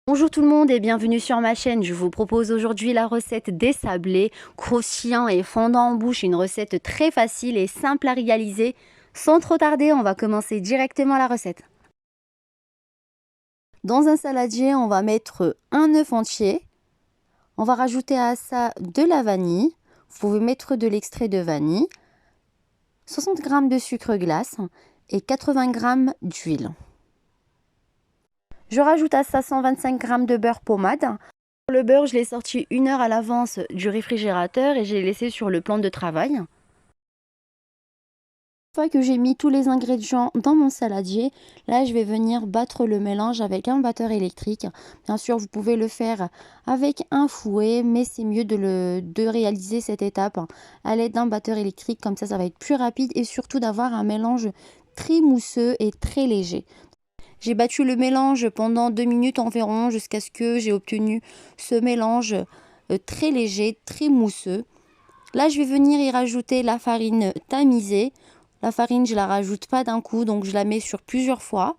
Bonjour tout le monde et bienvenue sur ma chaîne. Je vous propose aujourd'hui la recette des sablés, croustillants et fondants en bouche. Une recette très facile et simple à réaliser. Sans trop tarder, on va commencer directement la recette. Dans un saladier, on va mettre un œuf entier. On va rajouter à ça de la vanille. Vous pouvez mettre de l'extrait de vanille, 60 g de sucre glace et 80 g d'huile. Je rajoute à ça 125 g de beurre pommade. Le beurre, je l'ai sorti 1 heure à l'avance du réfrigérateur et j'ai laissé sur le plan de travail. Une fois que j'ai mis tous les ingrédients dans mon saladier, là je vais venir battre le mélange avec un batteur électrique. Bien sûr, vous pouvez le faire avec un fouet, mais c'est mieux de réaliser cette étape à l'aide d'un batteur électrique. Comme ça va être plus rapide et surtout d'avoir un mélange très mousseux et très léger. J'ai battu le mélange pendant 2 minutes environ jusqu'à ce que j'ai obtenu ce mélange très léger, très mousseux. Là, je vais venir y rajouter la farine tamisée. La farine, je la rajoute pas d'un coup, donc je la mets sur plusieurs fois.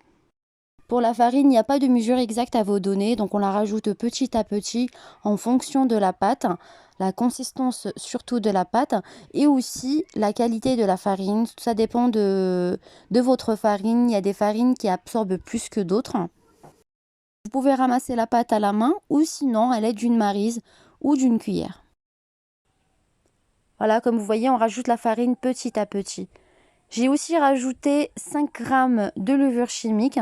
Pour la farine, il n'y a pas de mesure exacte à vous donner, donc on la rajoute petit à petit en fonction de la pâte, la consistance surtout de la pâte et aussi la qualité de la farine. Ça dépend de votre farine. Il y a des farines qui absorbent plus que d'autres. Vous pouvez ramasser la pâte à la main ou sinon à l'aide d'une maryse ou d'une cuillère. Voilà, comme vous voyez, on rajoute la farine petit à petit. J'ai aussi rajouté 5 g de levure chimique.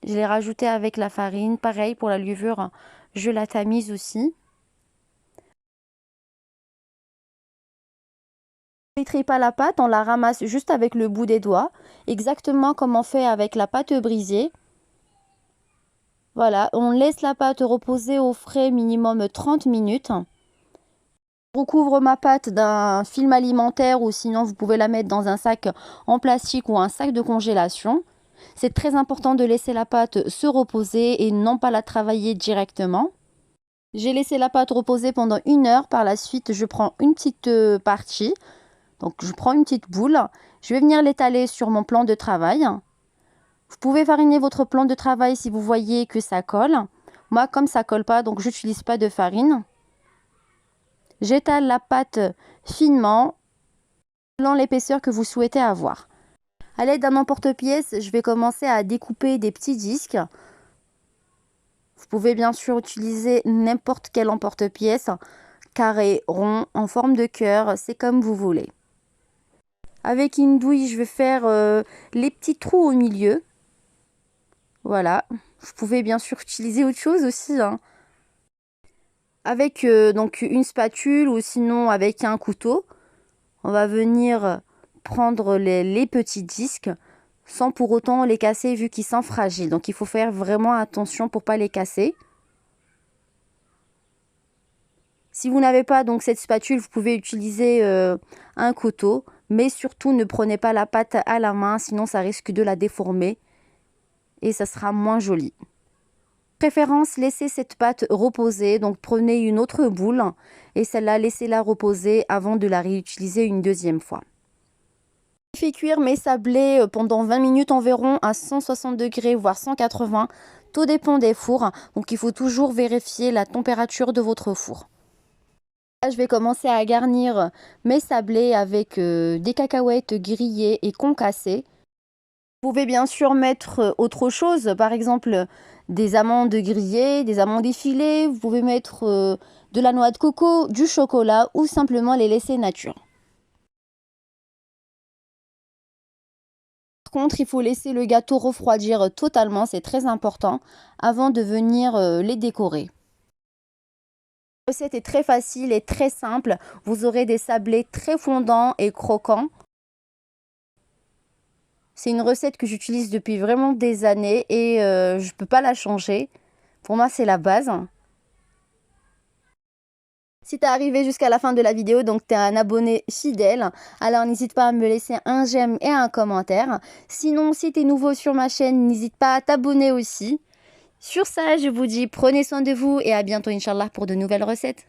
Je l'ai rajouté avec la farine. Pareil pour la levure, je la tamise aussi. On ne pétrit pas la pâte, on la ramasse juste avec le bout des doigts. Exactement comme on fait avec la pâte brisée. Voilà, on laisse la pâte reposer au frais minimum 30 minutes. Je recouvre ma pâte d'un film alimentaire ou sinon vous pouvez la mettre dans un sac en plastique ou un sac de congélation. C'est très important de laisser la pâte se reposer et non pas la travailler directement. J'ai laissé la pâte reposer pendant 1 heure. Par la suite, je prends une petite partie. Donc, je prends une petite boule. Je vais venir l'étaler sur mon plan de travail. Vous pouvez fariner votre plan de travail si vous voyez que ça colle. Moi, comme ça colle pas, donc j'utilise pas de farine. J'étale la pâte finement selon l'épaisseur que vous souhaitez avoir. À l'aide d'un emporte-pièce, je vais commencer à découper des petits disques. Vous pouvez bien sûr utiliser n'importe quel emporte-pièce, carré, rond, en forme de cœur, c'est comme vous voulez. Avec une douille, je vais faire les petits trous au milieu. Voilà. Vous pouvez bien sûr utiliser autre chose aussi, hein. Avec donc une spatule ou sinon avec un couteau, on va venir prendre les petits disques sans pour autant les casser vu qu'ils sont fragiles. Donc il faut faire vraiment attention pour ne pas les casser. Si vous n'avez pas donc cette spatule, vous pouvez utiliser un couteau. Mais surtout, ne prenez pas la pâte à la main, sinon ça risque de la déformer et ça sera moins joli. Préférence, laissez cette pâte reposer. Donc prenez une autre boule et celle-là, laissez-la reposer avant de la réutiliser une deuxième fois. Je fais cuire mes sablés pendant 20 minutes environ à 160 degrés voire 180. Tout dépend des fours. Donc il faut toujours vérifier la température de votre four. Là, je vais commencer à garnir mes sablés avec des cacahuètes grillées et concassées. Vous pouvez bien sûr mettre autre chose, par exemple des amandes grillées, des amandes effilées. Vous pouvez mettre de la noix de coco, du chocolat ou simplement les laisser nature. Par contre, il faut laisser le gâteau refroidir totalement, c'est très important, avant de venir les décorer. La recette est très facile et très simple. Vous aurez des sablés très fondants et croquants. C'est une recette que j'utilise depuis vraiment des années et je ne peux pas la changer. Pour moi, c'est la base. Si tu es arrivé jusqu'à la fin de la vidéo, donc tu es un abonné fidèle, alors n'hésite pas à me laisser un j'aime et un commentaire. Sinon, si tu es nouveau sur ma chaîne, n'hésite pas à t'abonner aussi. Sur ça, je vous dis prenez soin de vous et à bientôt, Inch'Allah, pour de nouvelles recettes.